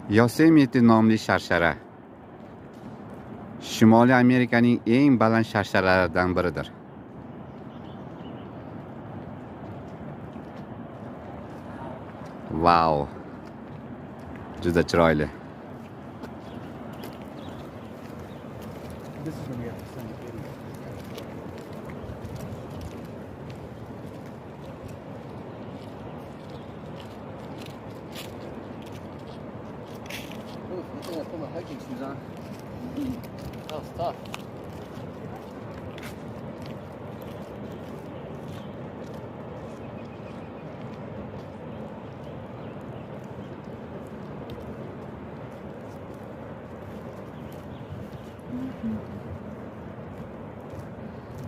Yosemite nomli sharshara Shimoliy Amerikaning eng baland sharsharalaridan biridir. Wow, juda chiroyli. This is when we have to send the video. Ooh, I think I put my hiking shoes on. That was tough.